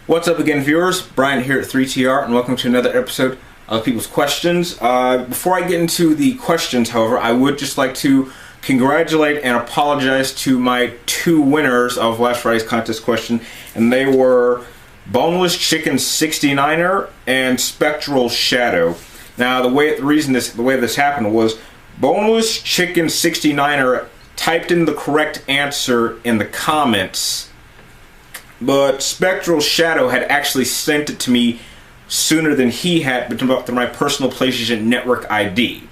What's up again, viewers? Brian here at 3TR, and welcome to another episode of People's Questions. Before I get into the questions, however, I would just like to congratulate and apologize to my two winners of last Friday's contest question, and they were Boneless Chicken 69er and Spectral Shadow. Now, the way this happened was Boneless Chicken 69er typed in the correct answer in the comments, but Spectral Shadow had actually sent it to me sooner than he had, but through my personal PlayStation Network ID.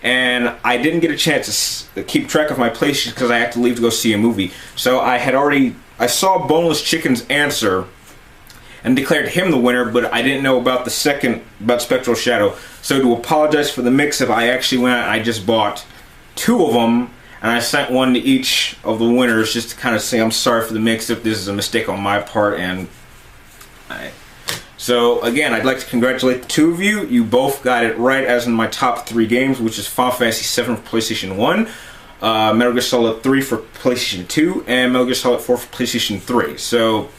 And I didn't get a chance to keep track of my PlayStation because I had to leave to go see a movie. So I saw Boneless Chicken's answer and declared him the winner, but I didn't know about about Spectral Shadow. So to apologize for the mix-up, I actually went out and I just bought two of them, and I sent one to each of the winners just to kind of say I'm sorry for the mix-up. This is a mistake on my part, So again, I'd like to congratulate the two of you. You both got it right, as in my top three games, which is Final Fantasy VII for PlayStation 1, Metal Gear Solid 3 for PlayStation 2, and Metal Gear Solid 4 for PlayStation 3. So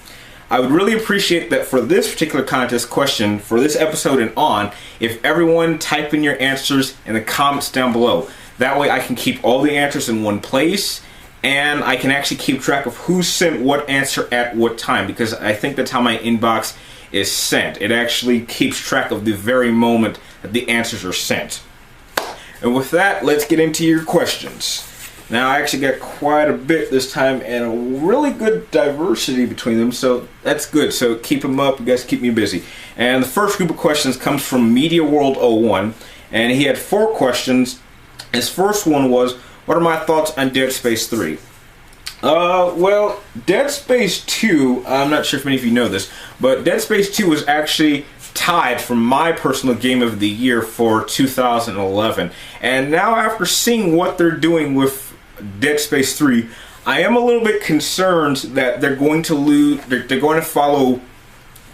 I would really appreciate that for this particular contest question, for this episode and on, if everyone type in your answers in the comments down below. That way I can keep all the answers in one place, and I can actually keep track of who sent what answer at what time, because I think that's how my inbox is sent. It actually keeps track of the very moment that the answers are sent. And with that, let's get into your questions. Now, I actually got quite a bit this time and a really good diversity between them, so that's good. So keep them up, you guys keep me busy. And the first group of questions comes from Media World 01, and he had 4 questions. His first one was, what are my thoughts on Dead Space 3? Well, Dead Space 2, I'm not sure if many of you know this, but Dead Space 2 was actually tied for my personal game of the year for 2011. And now, after seeing what they're doing with Dead Space 3, I am a little bit concerned that they're going to follow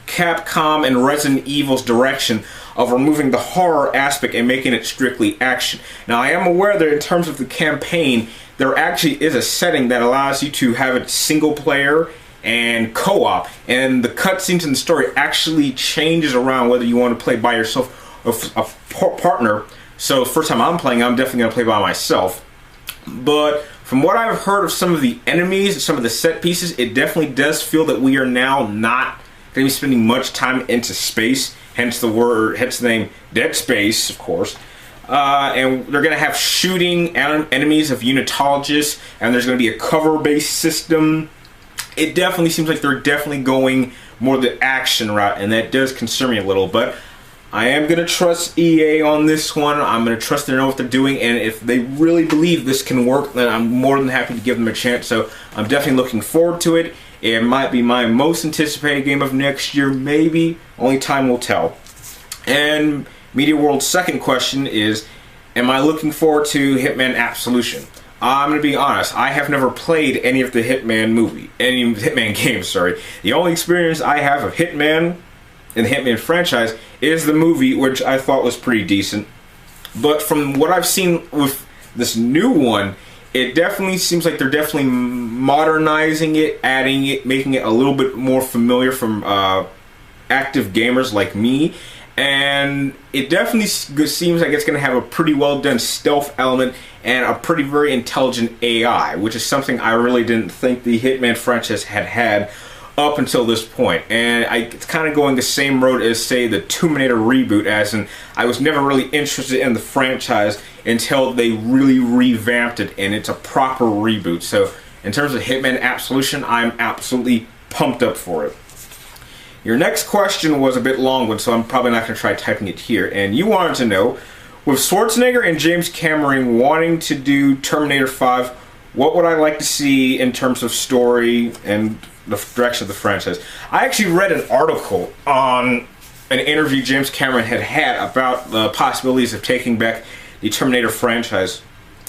Capcom and Resident Evil's direction of removing the horror aspect and making it strictly action. Now, I am aware that in terms of the campaign, there actually is a setting that allows you to have it single player and co-op, and the cutscenes in the story actually changes around whether you want to play by yourself or a partner. So the first time I'm playing, I'm definitely going to play by myself. But from what I've heard of some of the enemies and some of the set pieces, it definitely does feel that we are now not going to be spending much time into space, hence the name Dead Space, of course. And they're going to have shooting enemies of unitologists, and there's going to be a cover-based system. It definitely seems like they're definitely going more the action route, and that does concern me a little. But I am going to trust EA on this one. I'm going to trust they know what they're doing, and if they really believe this can work, then I'm more than happy to give them a chance. So I'm definitely looking forward to it. It might be my most anticipated game of next year, maybe. Only time will tell. And Media World's second question is, am I looking forward to Hitman Absolution? I'm going to be honest, I have never played any of the Hitman games, sorry. The only experience I have of Hitman in the Hitman franchise is the movie, which I thought was pretty decent. But from what I've seen with this new one, it definitely seems like they're definitely modernizing it, adding it, making it a little bit more familiar from active gamers like me. And it definitely seems like it's going to have a pretty well done stealth element and a pretty very intelligent AI, which is something I really didn't think the Hitman franchise had up until this point. And it's kind of going the same road as, say, the Terminator reboot, as in I was never really interested in the franchise until they really revamped it and it's a proper reboot. So in terms of Hitman Absolution, I'm absolutely pumped up for it. Your next question was a bit long one, so I'm probably not going to try typing it here. And you wanted to know, with Schwarzenegger and James Cameron wanting to do Terminator 5, what would I like to see in terms of story and the direction of the franchise? I actually read an article on an interview James Cameron had about the possibilities of taking back the Terminator franchise.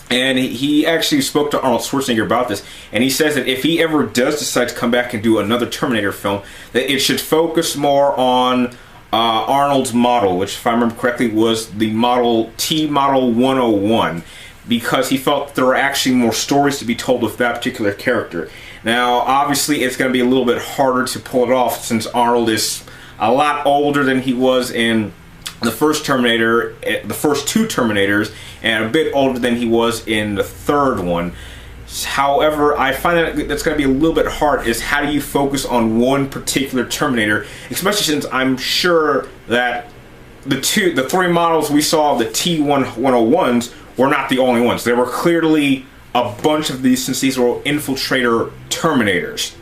And he actually spoke to Arnold Schwarzenegger about this, and he says that if he ever does decide to come back and do another Terminator film, that it should focus more on Arnold's model, which, if I remember correctly, was the Model T Model 101. because he felt there were actually more stories to be told with that particular character. Now, obviously, it's going to be a little bit harder to pull it off since Arnold is a lot older than he was in the first Terminator, the first two Terminators, and a bit older than he was in the third one. However, I find that that's going to be a little bit hard, is how do you focus on one particular Terminator, especially since I'm sure that the three models we saw, the T-101s, were not the only ones. There were clearly a bunch of these, since these were infiltrator Terminators.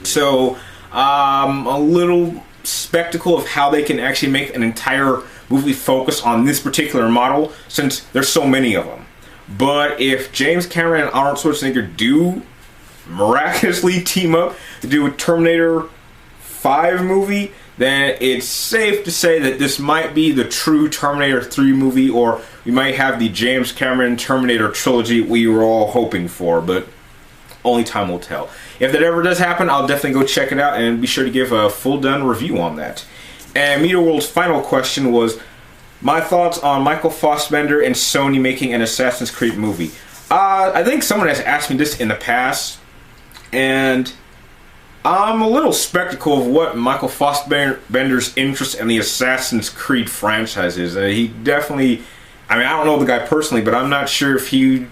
So, a little spectacle of how they can actually make an entire movie focus on this particular model, since there's so many of them. But if James Cameron and Arnold Schwarzenegger do miraculously team up to do a Terminator 5 movie, then it's safe to say that this might be the true Terminator 3 movie, or we might have the James Cameron Terminator trilogy we were all hoping for, but only time will tell. If that ever does happen, I'll definitely go check it out and be sure to give a full done review on that. And Media World's final question was my thoughts on Michael Fassbender and Sony making an Assassin's Creed movie. I think someone has asked me this in the past, and I'm a little skeptical of what Michael Fassbender's interest in the Assassin's Creed franchise is. He definitely, I mean, I don't know the guy personally, but I'm not sure if he,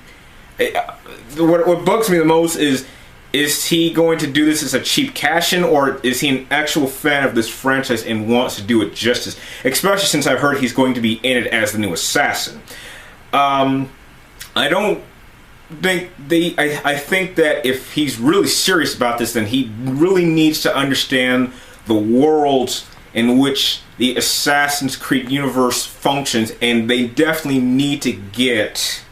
what bugs me the most is he going to do this as a cheap cash-in, or is he an actual fan of this franchise and wants to do it justice? Especially since I've heard he's going to be in it as the new assassin. I don't think I think that if he's really serious about this, then he really needs to understand the world in which the Assassin's Creed universe functions, and they definitely need to get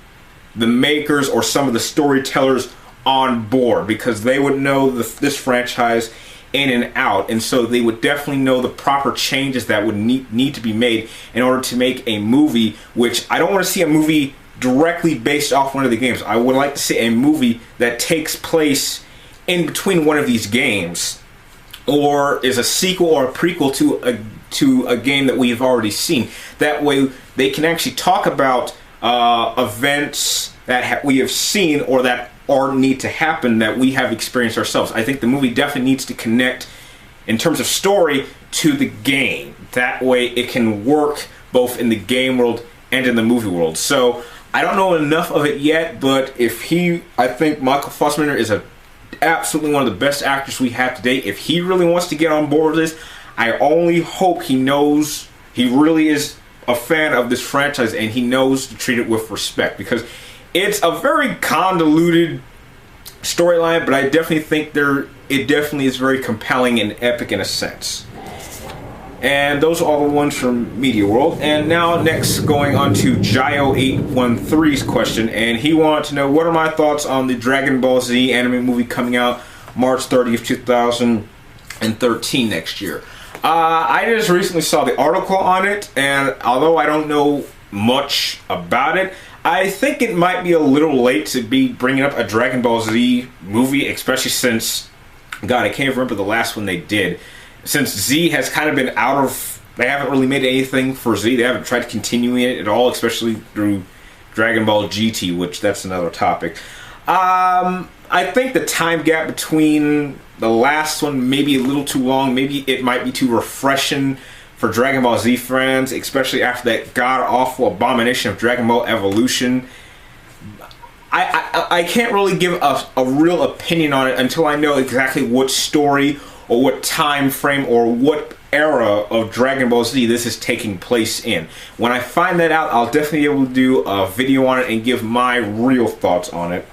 the makers or some of the storytellers on board, because they would know this franchise in and out, and so they would definitely know the proper changes that would need to be made in order to make a movie, which I don't want to see a movie directly based off one of the games. I would like to see a movie that takes place in between one of these games, or is a sequel or a prequel to a game that we have already seen. That way they can actually talk about events that we have seen or that or need to happen that we have experienced ourselves. I think the movie definitely needs to connect in terms of story to the game. That way it can work both in the game world and in the movie world. So I don't know enough of it yet, but I think Michael Fassbender is absolutely one of the best actors we have today. If he really wants to get on board with this, I only hope he knows he really is a fan of this franchise and he knows to treat it with respect, because it's a very convoluted storyline, but I definitely think it definitely is very compelling and epic in a sense. And those are all the ones from Media World. And now next, going on to Gio813's question, and he wanted to know what are my thoughts on the Dragon Ball Z anime movie coming out March 30th, 2013 next year. I just recently saw the article on it, and although I don't know much about it, I think it might be a little late to be bringing up a Dragon Ball Z movie, especially since, God, I can't remember the last one they did. Since Z has kind of been out of, they haven't really made anything for Z. They haven't tried continuing it at all, especially through Dragon Ball GT, which that's another topic. I think the time gap between the last one may be a little too long. Maybe it might be too refreshing for Dragon Ball Z fans, especially after that god-awful abomination of Dragon Ball Evolution. I can't really give a real opinion on it until I know exactly what story or what time frame or what era of Dragon Ball Z this is taking place in. When I find that out, I'll definitely be able to do a video on it and give my real thoughts on it.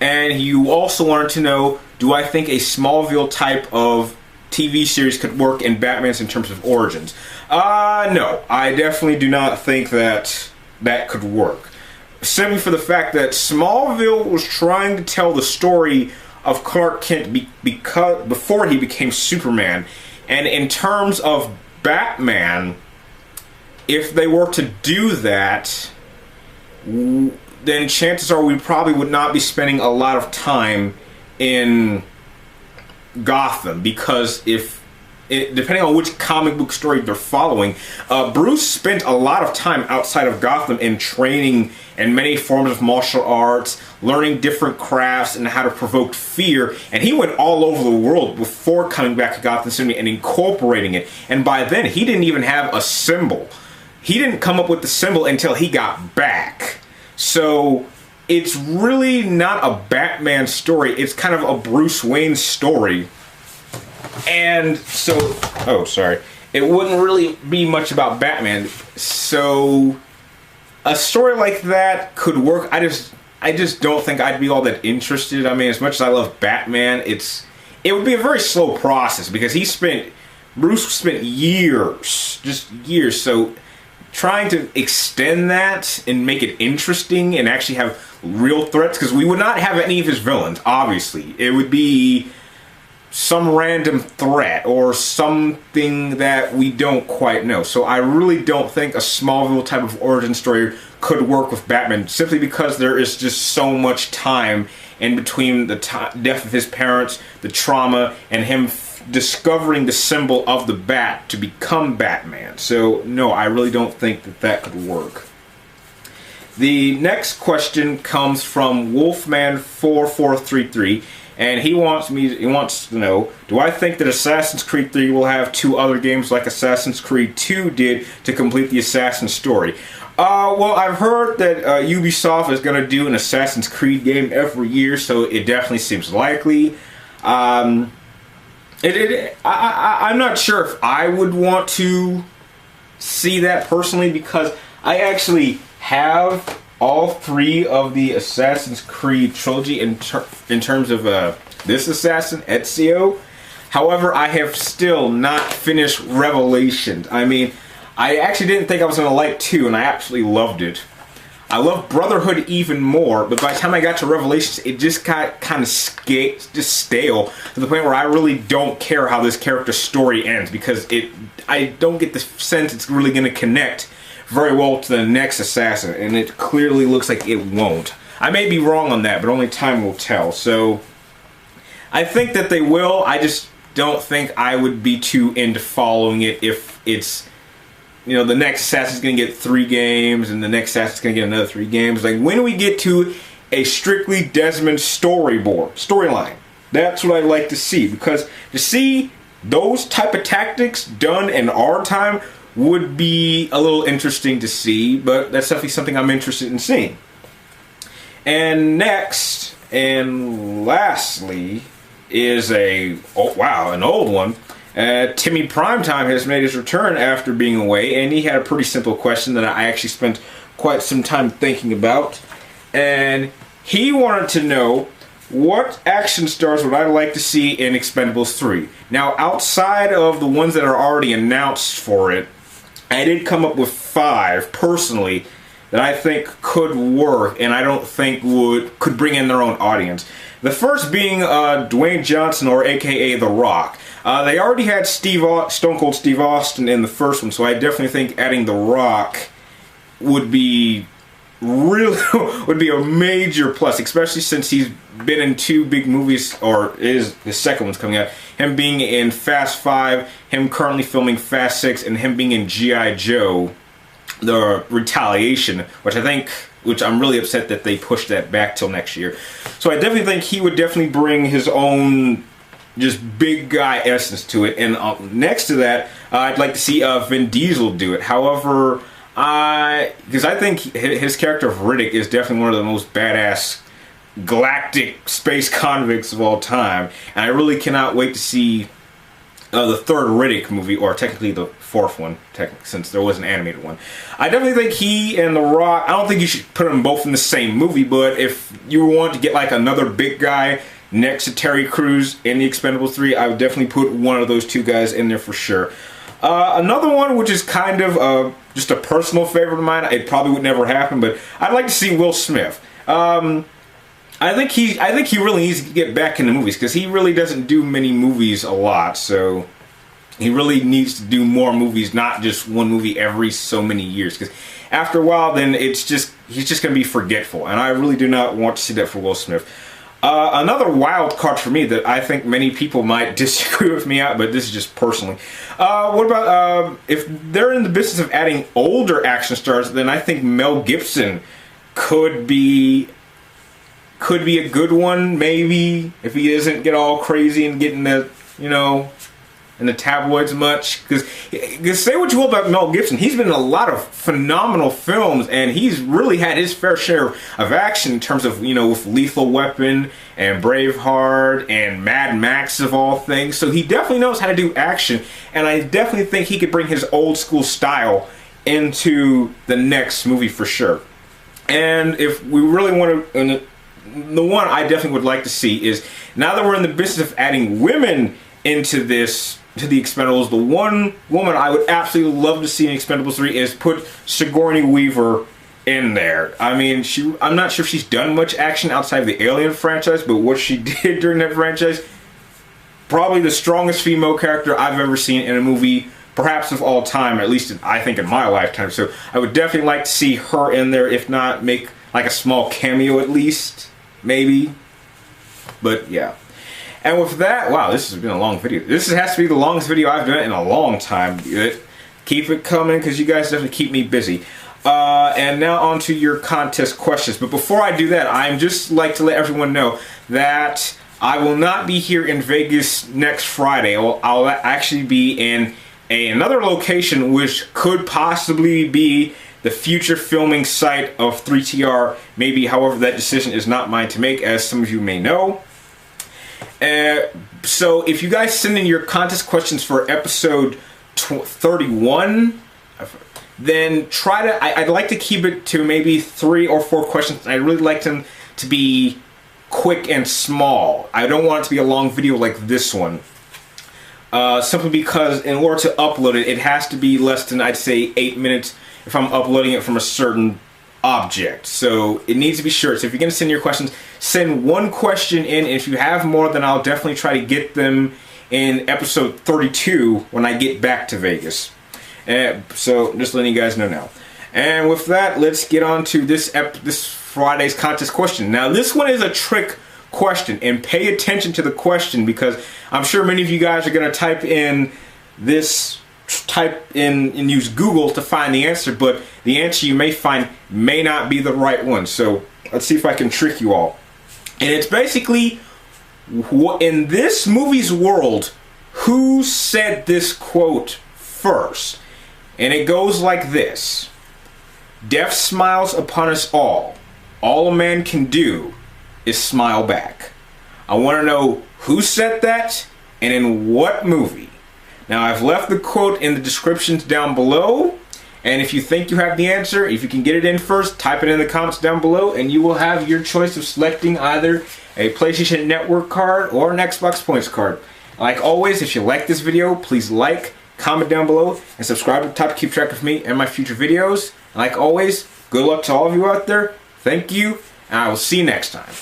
And you also wanted to know, do I think a Smallville type of TV series could work in Batman's in terms of origins? No, I definitely do not think that could work. Simply for the fact that Smallville was trying to tell the story of Clark Kent before he became Superman. And in terms of Batman, if they were to do that, then chances are we probably would not be spending a lot of time in Gotham, because if depending on which comic book story they're following, Bruce spent a lot of time outside of Gotham in training in many forms of martial arts, learning different crafts and how to provoke fear, and he went all over the world before coming back to Gotham City and incorporating it. And by then, he didn't even have a symbol. He didn't come up with the symbol until he got back. So it's really not a Batman story. It's kind of a Bruce Wayne story. And so, oh, sorry. It wouldn't really be much about Batman. So a story like that could work. I just don't think I'd be all that interested. I mean, as much as I love Batman, it would be a very slow process because Bruce spent years, just years. So trying to extend that and make it interesting and actually have real threats, because we would not have any of his villains, obviously. It would be some random threat or something that we don't quite know. So I really don't think a Smallville type of origin story could work with Batman, simply because there is just so much time in between the death of his parents, the trauma, and him discovering the symbol of the bat to become Batman. So no, I really don't think that could work. The next question comes from Wolfman4433, and he wants to know, do I think that Assassin's Creed 3 will have 2 other games like Assassin's Creed 2 did to complete the Assassin story? Well, I've heard that Ubisoft is going to do an Assassin's Creed game every year, so it definitely seems likely. I'm not sure if I would want to see that personally, because I actually have all 3 of the Assassin's Creed trilogy in terms of this Assassin, Ezio. However, I have still not finished Revelations. I mean, I actually didn't think I was going to like 2, and I absolutely loved it. I love Brotherhood even more, but by the time I got to Revelations, it just got kind of stale to the point where I really don't care how this character's story ends, because I don't get the sense it's really going to connect very well to the next Assassin, and it clearly looks like it won't. I may be wrong on that, but only time will tell. So I think that they will. I just don't think I would be too into following it if it's, you know, the next Assassin's going to get 3 games, and the next Assassin's going to get another 3 games. Like, when we get to a strictly Desmond storyline, that's what I'd like to see. Because to see those type of tactics done in our time would be a little interesting to see, but that's definitely something I'm interested in seeing. And next, and lastly, is an old one. Timmy Primetime has made his return after being away, and he had a pretty simple question that I actually spent quite some time thinking about. And he wanted to know, what action stars would I like to see in Expendables 3? Now, outside of the ones that are already announced for it, I did come up with 5, personally, that I think could work, and I don't think could bring in their own audience. The first being Dwayne Johnson, or AKA The Rock. They already had Stone Cold Steve Austin in the first one, so I definitely think adding The Rock would be a major plus, especially since he's been in 2 big movies, or the second one's coming out. Him being in Fast 5, him currently filming Fast 6, and him being in G.I. Joe, The Retaliation, which I'm really upset that they pushed that back till next year. So I definitely think he would definitely bring his own just big guy essence to it. And next to that, I'd like to see Vin Diesel do it. However, because I think his character of Riddick is definitely one of the most badass galactic space convicts of all time, and I really cannot wait to see the 3rd Riddick movie, or technically the 4th one, since there was an animated one. I definitely think he and The Rock, I don't think you should put them both in the same movie, but if you want to get like another big guy next to Terry Crews in the Expendables 3, I would definitely put one of those 2 guys in there for sure. Another one, which is kind of just a personal favorite of mine, it probably would never happen, but I'd like to see Will Smith. I think he really needs to get back into movies, because he really doesn't do many movies a lot, so he really needs to do more movies, not just one movie every so many years, because after a while, then he's just going to be forgetful, and I really do not want to see that for Will Smith. Another wild card for me that I think many people might disagree with me at, but this is just personally. What about if they're in the business of adding older action stars? Then I think Mel Gibson could be a good one, maybe, if he doesn't get all crazy and get in the, you know, in the tabloids much. Because say what you will about Mel Gibson, he's been in a lot of phenomenal films, and he's really had his fair share of action in terms of, you know, with Lethal Weapon and Braveheart and Mad Max of all things. So he definitely knows how to do action, and I definitely think he could bring his old school style into the next movie for sure. And if we really want to, the one I definitely would like to see is, now that we're in the business of adding women into this, to the Expendables, the one woman I would absolutely love to see in Expendables 3 is put Sigourney Weaver in there. I mean, I'm not sure if she's done much action outside of the Alien franchise, but what she did during that franchise, probably the strongest female character I've ever seen in a movie, perhaps of all time, at least I think in my lifetime. So I would definitely like to see her in there, if not make like a small cameo at least, maybe. But yeah. And with that, wow, this has been a long video. This has to be the longest video I've done in a long time. Keep it coming, because you guys definitely keep me busy. And now on to your contest questions. But before I do that, I'm just like to let everyone know that I will not be here in Vegas next Friday. I'll actually be in another location, which could possibly be the future filming site of 3TR. Maybe, however, that decision is not mine to make, as some of you may know. So if you guys send in your contest questions for episode 31, then try to, I'd like to keep it to maybe 3 or 4 questions. I'd really like them to be quick and small. I don't want it to be a long video like this one. Simply because in order to upload it, it has to be less than, I'd say, 8 minutes if I'm uploading it from a certain object. So it needs to be short. So if you're going to send your questions, send one question in. If you have more, then I'll definitely try to get them in episode 32 when I get back to Vegas. So just letting you guys know now. And with that, let's get on to this Friday's contest question. Now this one is a trick question, and pay attention to the question, because I'm sure many of you guys are going to type in and use Google to find the answer, but the answer you may find may not be the right one. So let's see if I can trick you all. And it's basically, in this movie's world, who said this quote first? And it goes like this: "Death smiles upon us all. All a man can do is smile back." I want to know who said that and in what movie. Now, I've left the quote in the descriptions down below, and if you think you have the answer, if you can get it in first, type it in the comments down below, and you will have your choice of selecting either a PlayStation Network card or an Xbox Points card. Like always, if you like this video, please like, comment down below, and subscribe at the top to keep track of me and my future videos. Like always, good luck to all of you out there. Thank you, and I will see you next time.